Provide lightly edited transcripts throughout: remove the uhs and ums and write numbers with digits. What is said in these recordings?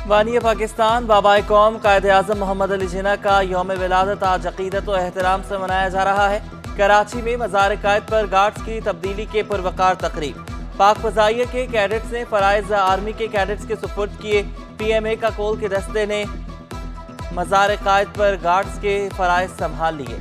बानी पाकिस्तान बाबाए कौम कायद आज़म मोहम्मद अली जिन्ना का यौम विलादत आज अकीदत और एहतराम से मनाया जा रहा है। कराची में मज़ार कायद पर गार्ड्स की तब्दीली के पुरवकार तकरीब। पाक फजाइया के कैडेट्स ने फराइज आर्मी के कैडेट्स के सुपुर्द किए। PMA का कोल के दस्ते ने मज़ार कायद पर गार्ड्स के फराइज संभाल लिए।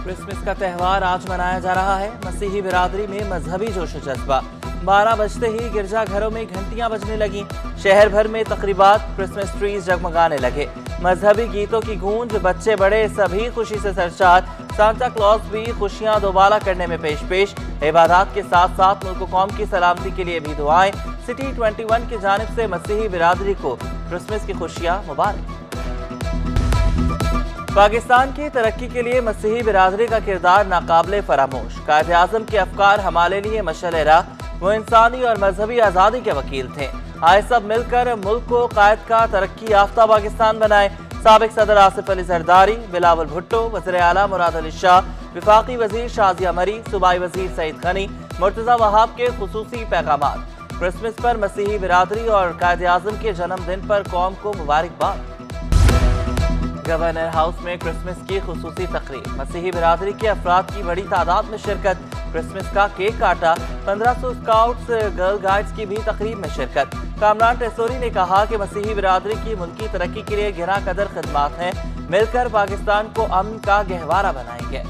क्रिसमस का त्यौहार आज मनाया जा रहा है। मसीही बिरादरी में मजहबी जोश व जज्बा। 12 बजते ही गिरजा घरों में घंटियां बजने लगी। शहर भर में तकरीबात, क्रिसमस ट्रीज जगमगाने लगे। मजहबी गीतों की गूंज, बच्चे बड़े सभी खुशी से सरशार। सांता क्लॉज भी खुशियां दोबारा करने में पेश इबादत के साथ साथ मुल्क कौम की सलामती के लिए भी दुआएं। सिटी 21 की जानिब से मसीही बिरादरी को क्रिसमस की खुशियां मुबारक। पाकिस्तान की तरक्की के लिए मसीही बिरादरी का किरदार नाकाबिले फरामोश। कायद आज़म के अफकार हमारे लिए मशअल राह। वो इंसानी और मजहबी आज़ादी के वकील थे। आए सब मिलकर मुल्क को कायद का तरक्की याफ्ता पाकिस्तान बनाए। साबिक सदर आसिफ अली जरदारी, बिलावल भुट्टो, वज़ीर आला मुराद अली शाह, विफाकी वज़ीर शाजिया मरी, सूबाई वज़ीर सईद खनी, मुर्तज़ा वहाब के खुसूसी पैगामात। क्रिसमस पर मसीही बिरादरी और कायद आज़म के जन्मदिन पर कौम को मुबारकबाद। गवर्नर हाउस में क्रिसमस की खुसूसी तकरीब। मसीही बिरादरी के अफराद की बड़ी तादाद में शिरकत। क्रिसमस का केक काटा। 1500 स्काउट्स गर्ल गाइड्स की भी तकरीब में शिरकत। कामरान टेसोरी ने कहा कि मसीही बिरादरी की मुल्की तरक्की के लिए गिरा कदर खिदमात हैं। मिलकर पाकिस्तान को अमन का गहवारा बनाएंगे।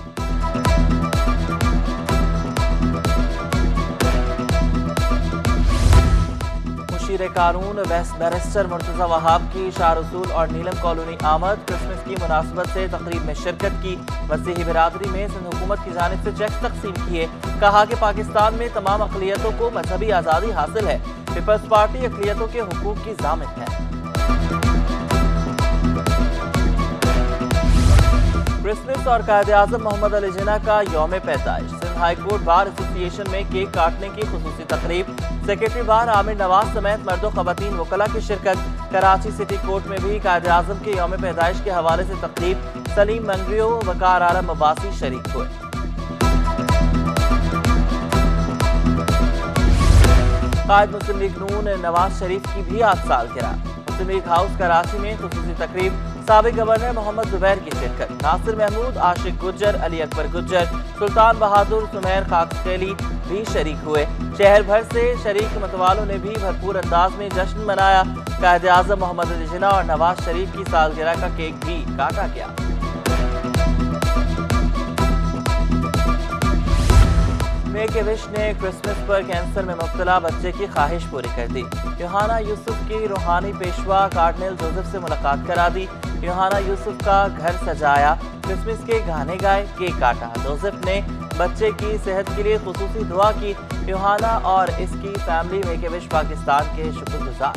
मुशीर कानून बैरिस्टर मुर्तज़ा वहाब की शाह रसूल और नीलम कॉलोनी आमद। क्रिसमस की मुनासबत से तकरीब में शिरकत की। मसीही बिरादरी में सिंध हुकूमत की जानिब से चेक तकसीम किए। कहा कि पाकिस्तान में तमाम अक़लियतों को मजहबी आज़ादी हासिल है। पीपल्स पार्टी अक़लियतों के हुकूक की ज़ामिन है। क्रिसमस और कायद आज़म मोहम्मद अली जिन्ना का यौम पैदाइश। Sindh high court bar association में केक काटने की खुसूसी तकरीब। सेक्रेटरी बार आमिर नवाज समेत मर्दो ख़वातीन वकला की शिरकत। कराची सिटी कोर्ट में भी कायद आज़म के यौम पैदाइश के हवाले से तकरीब। सलीम मंगरियो, वकार आलम अब्बासी शरीक हुए। कायद मुस्लिम लीग नून नवाज शरीफ की भी आज सालगिरह। मुस्लिम लीग हाउस कराची में खुसूसी तकरीब। साबिक गवर्नर मोहम्मद जुबैर की शिरकत। नासिर महमूद, आशिक गुज्जर, अली अकबर गुज्जर, सुल्तान बहादुर, सुमेर खाकस्केली भी शरीक हुए। शहर भर से शरीक मतवालों ने भी भरपूर अंदाज में जश्न मनाया। कायद आज़म मोहम्मद अली जिन्ना और नवाज शरीफ की सालगिरह का केक भी काटा गया। मेक ए विश ने क्रिसमस पर कैंसर में मुब्तला बच्चे की ख्वाहिश पूरी कर दी। यूहाना यूसुफ की रूहानी पेशवा कार्डिनल जोसेफ से मुलाकात करा दी। यूहाना यूसुफ का घर सजाया, क्रिसमस के गाने गाए, केक काटा। जोसेफ ने बच्चे की सेहत के लिए खुसूसी दुआ की। यूहाना और इसकी family make a wish Pakistan के शुक्रगुजार।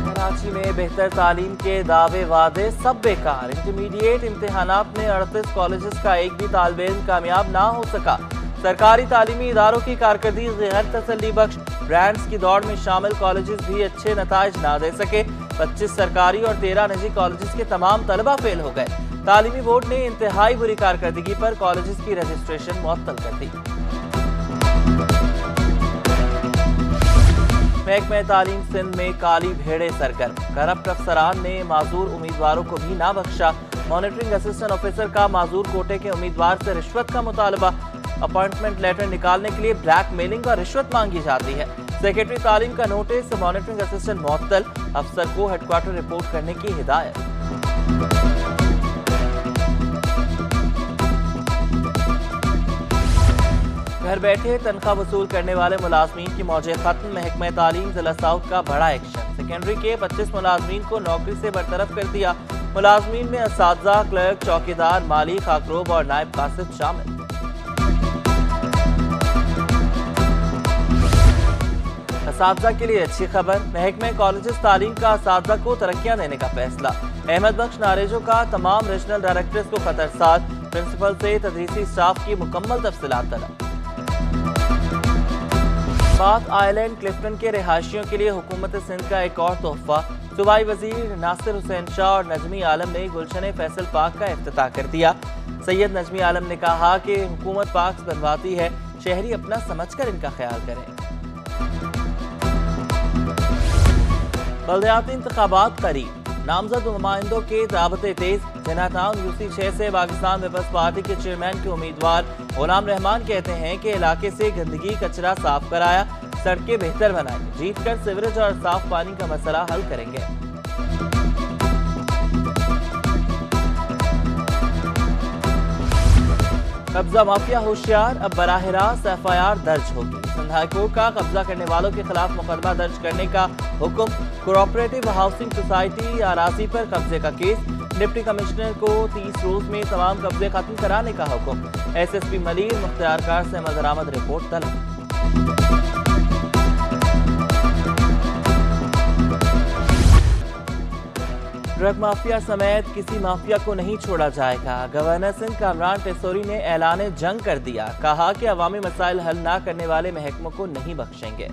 कराची में बेहतर तालीम के दावे वादे सब बेकार। इंटरमीडिएट इम्तिहानात में 38 कॉलेजेस का एक भी तालिब इल्म कामयाब ना हो सका। सरकारी तालीमी इदारों की कारकर्दगी गैर तसल्ली बख्श। ब्रांड्स की दौड़ में शामिल कॉलेजेस भी अच्छे नताइज ना दे सके। 25 सरकारी और 13 निजी कॉलेजेस के तमाम तलबा फेल हो गए। तालीमी बोर्ड ने इंतहाई बुरी कारकर्दगी पर कॉलेजेस की रजिस्ट्रेशन मुअत्तल कर दी। महकमे तालीम सिंध में काली भेड़े सरगर्म। करप्ट अफसरान ने माजूर उम्मीदवारों को भी ना बख्शा। मॉनिटरिंग असिस्टेंट ऑफिसर का माजूर कोटे के उम्मीदवार से रिश्वत का मुतालबा। अपॉइंटमेंट लेटर निकालने के लिए ब्लैक मेलिंग और रिश्वत मांगी जाती है। सेक्रेटरी तालीम का नोटिस, मॉनिटरिंग असिस्टेंट मुअत्तल। अफसर को हेडक्वार्टर रिपोर्ट करने की हिदायत। घर बैठे तनख्वाह वसूल करने वाले मुलाजमीन की मौजे खत्म। महकमा तालीम जिला साउथ का बड़ा एक्शन। सेकेंडरी के 25 मुलाजमीन को नौकरी से बरतरफ कर दिया। मुलाजमीन में असातिज़ा, क्लर्क, चौकीदार, माली, खाकरोब और नायब कासिब शामिल। असातिज़ा के लिए अच्छी खबर। महकमे कॉलेजेस तालीम का असातिज़ा को तरक्कियां देने का फैसला। अहमद बख्श नारेजो का तमाम रीजनल डायरेक्टर्स को खतरसात। प्रिंसिपल से तदरीसी स्टाफ की मुकम्मल तफसीलात तलब। बाथ आइलैंड क्लिफ्टन के रिहायशियों के लिए हुकूमत सिंध का एक और तोहफा। सूबाई वजीर नासिर हुसैन शाह और नजमी आलम ने गुलशन फैसल पार्क का इफ्तिताह कर दिया। सैयद नजमी आलम ने कहा कि हुकूमत पार्क्स बनवाती है, शहरी अपना समझकर इनका ख्याल करें। बल्दियाती इंतखाबात करीब, नामजद नुमाइंदों के राबते तेज। जिन्ना टाउन यूसी 6 से पाकिस्तान पीपल्स पार्टी के चेयरमैन के उम्मीदवार गुलाम रहमान कहते हैं कि इलाके से गंदगी कचरा साफ कराया, सड़कें बेहतर बनाई, जीत कर सीवरेज और साफ पानी का मसला हल करेंगे। कब्जा माफिया होशियार, अब बराह रास्त एफआईआर दर्ज होगी। सिंध हाई कोर्ट का कब्जा करने वालों के खिलाफ मुकदमा दर्ज करने का हुक्म। कोऑपरेटिव हाउसिंग सोसाइटी अराजी पर कब्जे का केस, डिप्टी कमिश्नर को 30 रोज में तमाम कब्जे खत्म कराने का हुक्म। एसएसपी मलिर मुख्तियारकार से मदरामद रिपोर्ट तलब। ड्रग माफिया समेत किसी माफिया को नहीं छोड़ा जाएगा। गवर्नर सिंध कामरान टेसोरी ने ऐलान जंग कर दिया, कहा कि अवामी मसाइल हल ना करने वाले महकमों को नहीं बख्शेंगे।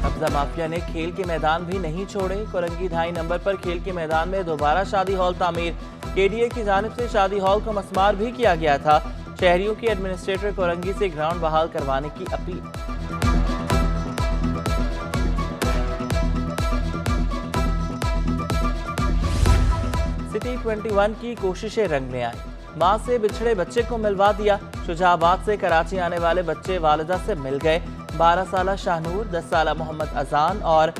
कब्जा माफिया ने खेल के मैदान भी नहीं छोड़े। कोरंगी 2.5 नंबर पर खेल के मैदान में दोबारा शादी हॉल तामीर। केडीए की जानिब से शादी हॉल को मस्मार भी किया गया था। शहरियों की एडमिनिस्ट्रेटर कोरंगी से ग्राउंड बहाल करवाने की अपील। सिटी 21 की कोशिशें रंग में आई। मां से बिछड़े बच्चे को मिलवा दिया। शुजाबाद से कराची आने वाले बच्चे वालिदा से मिल गए। 12 साला शाहनूर, 10 साला मोहम्मद अजान और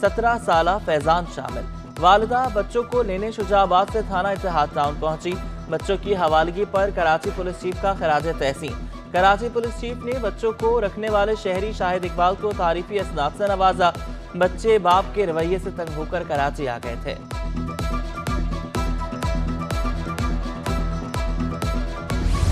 17 साला फैजान शामिल। वालिदा बच्चों को लेने शुजाबाद से थाना इत्तेहाद टाउन पहुंची। बच्चों की हवालगी पर कराची पुलिस चीफ का खराज तहसीन। कराची पुलिस चीफ ने बच्चों को रखने वाले शहरी शाहिद इकबाल को तारीफी असनाद से नवाजा। बच्चे बाप के रवैये से तंग होकर कराची आ गए थे।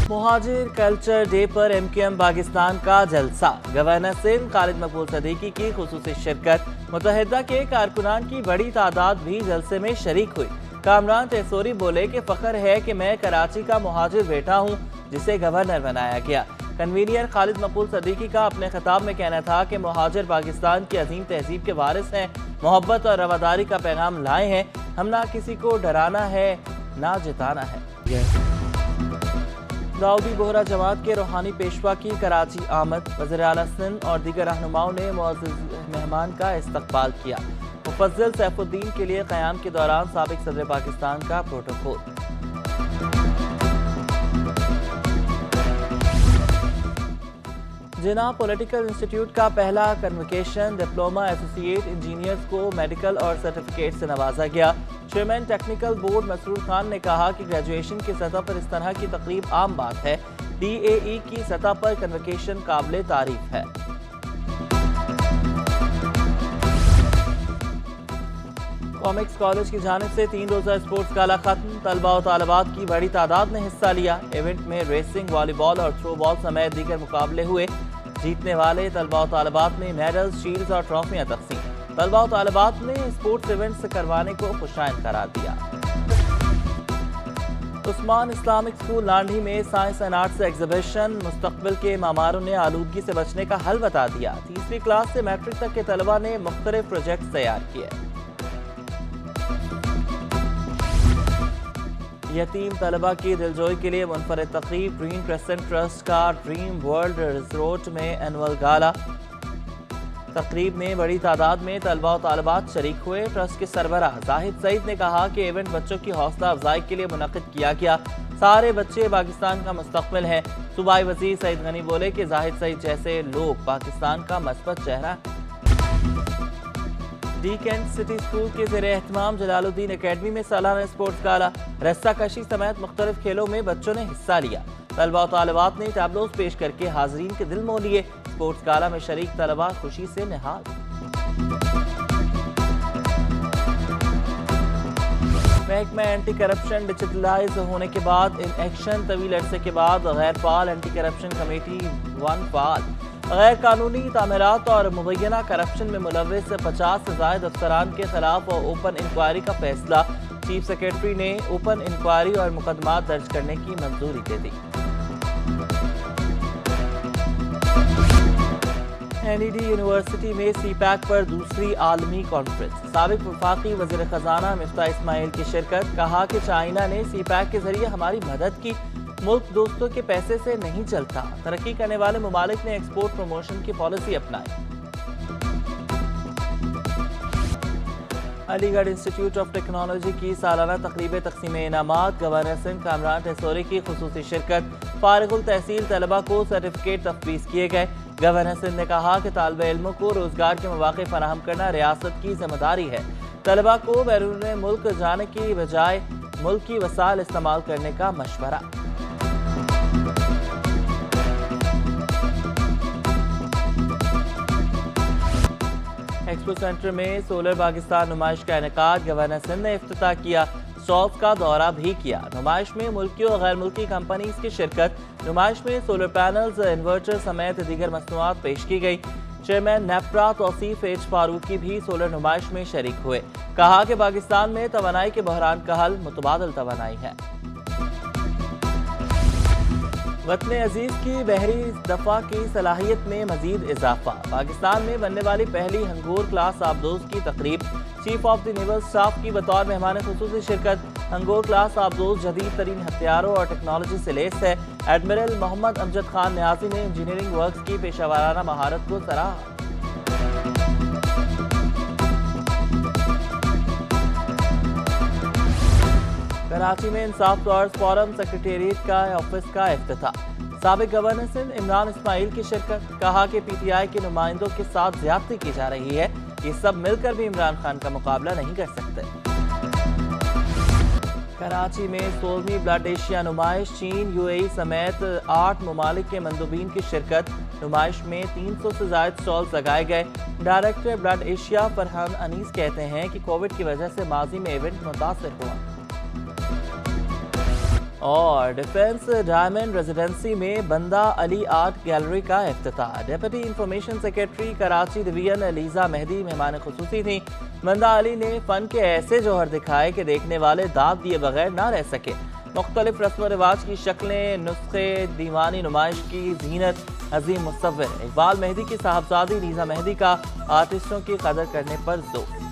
मुहाजिर कल्चर डे पर एमक्यूएम पाकिस्तान का जलसा। गवर्नर सिंध खालिद मकबूल सदीकी की खुसूसी शिरकत। मुत्तहिदा के कारकुनान की बड़ी तादाद भी जलसे में शरीक हुई। कामरान टेसोरी बोले कि फख्र है कि मैं कराची का मुहाजिर बेटा हूँ जिसे गवर्नर बनाया गया। कन्वीनियर खालिद मकबूल सदीकी का अपने खिताब में कहना था कि मुहाजिर पाकिस्तान की अजीम तहजीब के वारिस हैं, मोहब्बत और रवादारी का पैगाम लाए हैं। हम ना किसी को डराना है ना जिताना है। दाऊदी बोहरा जमात के रूहानी पेशवा की कराची आमद। वज़ीर आला सिंध और दीगर रहनुमाओं ने मुअज़्ज़ज़ मेहमान का इस्तकबाल किया। मुफज्जल सैफुद्दीन के लिए क़याम के दौरान साबिक़ सदर पाकिस्तान का प्रोटोकॉल। जिना पॉलिटिकल इंस्टीट्यूट का पहला कन्वोकेशन। डिप्लोमा एसोसिएट इंजीनियर्स को मेडिकल और सर्टिफिकेट से नवाजा गया। Chairman technical board Masroor Khan ने कहा कि ग्रेजुएशन की सतह पर इस तरह की तकरीब आम बात है। DAE की सतह पर कन्वोकेशन काबिले तारीफ है। कॉमिक्स कॉलेज की जानिब से 3 रोज़ा स्पोर्ट्स गाला खत्म। तलबा और तालिबात की बड़ी तादाद ने हिस्सा लिया। इवेंट में रेसिंग, वॉलीबॉल और थ्रो बॉल समेत दीगर मुकाबले हुए। जीतने वाले तलबा और तालिबात में मेडल्स, शील्ड्स और ट्रॉफियां तकसीम। तलबा और तालिबात ने स्पोर्ट्स इवेंट्स करवाने को खुशाइन करार दिया। उस्मान इस्लामिक स्कूल लांढी में साइंस एंड आर्ट्स एग्जीबिशन। मुस्तकबिल के मामारों ने आलूदगी से बचने का हल बता दिया। 3वीं क्लास से मैट्रिक तक के तलबा ने मुख्तलिफ प्रोजेक्ट तैयार किए। यतीम तलबा की दिलजोई के लिए मुनफरद तकरीब। ग्रीन क्रेसेंट ट्रस्ट का ड्रीम वर्ल्ड रिजोर्ट में एनुअल गाला। तकरीब में बड़ी तादाद में तलबा और तालिबात शरीक हुए। ट्रस्ट के सरबराह जाहिद सईद ने कहा कि इवेंट बच्चों की हौसला अफजाई के लिए मुनक्किद किया गया। सारे बच्चे पाकिस्तान का मुस्तकबिल हैं। सूबाई वज़ीर सईद गनी बोले कि जाहिद सईद जैसे लोग पाकिस्तान का मस्बत चेहरा। डी कैंट सिटी स्कूल के ज़ेरे एहतमाम जलालुद्दीन एकेडमी में सालाना स्पोर्ट्स गाला। रस्सा कशी समेत मुख्तलिफ खेलों में बच्चों ने हिस्सा लिया। तलबा और तालिबात ने टैबलोज पेश करके हाजरीन के दिल मोह लिए। स्पोर्ट्स गाला में शरीक तलबा खुशी से निहाल। महकमा एंटी करप्शन डिजिटलाइज होने के बाद इन एक्शन। तवील अरसे के बाद गैर फाल एंटी करप्शन कमेटी 1 फाल। गैर कानूनी तामीरात और मुबैना करप्शन में मुलव्विस 50 से ज़ायद अफसरान के खिलाफ ओपन इंक्वायरी का फैसला। चीफ सेक्रेटरी ने ओपन इंक्वायरी और मुकदमा दर्ज करने की मंजूरी दे दी। NED यूनिवर्सिटी में CPAC पर दूसरी आलमी कॉन्फ्रेंस। साबिक वफाकी वज़ीर ख़जाना मिफ्ताह इस्माइल की शिरकत। कहा कि चाइना ने CPAC के जरिए हमारी मदद की, मुल्क दोस्तों के पैसे से नहीं चलता। तरक्की करने वाले ममालिक ने एक्सपोर्ट प्रमोशन की पॉलिसी अपनाई। अलीगढ़ इंस्टीट्यूट ऑफ टेक्नोलॉजी की सालाना तकरीब तक़सीम इनामात। गवर्नर सिंध कामरान टेसोरी की खुसूसी शिरकत। फारिगुल तहसील तलबा को सर्टिफिकेट तफवीज़ किए गए। गवर्नर सिंध ने कहा कि तालिब इल्मों को रोजगार के मौके फराहम करना रियासत की जिम्मेदारी है। तलबा को बैरून मुल्क जाने की बजाय मुल्क की वसाइल इस्तेमाल करने का मशवरा। एक्सपो सेंटर में सोलर पाकिस्तान नुमाइश का इनेकाद। गवर्नर सिंध ने इफ्तिताह किया, स्टॉल्स का दौरा भी किया। नुमाइश में मुल्की और गैर मुल्की कंपनीज की शिरकत। नुमाइश में सोलर पैनल्स, इन्वर्टर समेत दीगर मसनूआत पेश की गई। चेयरमैन नेप्रा तौसीफ एच फारूकी भी सोलर नुमाइश में शरीक हुए। कहा कि पाकिस्तान में तवानाई के बहरान का हल मुतबादिल तवानाई है। वतन अजीज की बहरी दफा की सलाहियत में मजीद इजाफा। पाकिस्तान में बनने वाली पहली हंगोर क्लास आबदोज की तकरीब। Chief of the naval staff की बतौर मेहमान खुसूसी शिरकत। हंगोर क्लास आबदोज जदीद तरीन हथियारों और टेक्नोलॉजी से लैस है। एडमिरल मोहम्मद अमजद खान न्याजी ने इंजीनियरिंग वर्क्स की पेशावराना महारत को सराहा। कराची में इंसाफ टॉवर्स फोरम सेक्रेटेरिएट का ऑफिस का इफ्तिताह। साबिक गवर्नर सिंध इमरान इस्माइल की शिरकत। कहा कि PTI के नुमाइंदों के साथ ज्यादती की जा रही है, ये सब मिलकर भी इमरान खान का मुकाबला नहीं कर सकते। कराची में 16वीं ब्लड एशिया नुमाइश। चीन, UAE समेत 8 ममालिक के मंदूबीन की शिरकत। नुमाइश में 300 से ज्यादा स्टॉल्स लगाए गए। Director Blood Asia Farhan Anees कहते हैं कि कोविड की वजह से माजी में इवेंट मुतासर हुआ। और डिफेंस डायमंड रेजिडेंसी में बंदा अली आर्ट गैलरी का इफ्तिताह। Deputy information secretary Karachi division Liza Mehdi मेहमान खुसूसी थी। बंदा अली ने फन के ऐसे जौहर दिखाए कि देखने वाले दाद दिए बगैर ना रह सके। मुख्तलिफ रस्म व रिवाज की शक्लें, नुस्खे, दीवानी नुमाइश की जीनत। अजीम मुसव्विर इकबाल मेहदी की साहबजादी लीजा मेहदी का आर्टिस्टों की कदर करने पर जोर।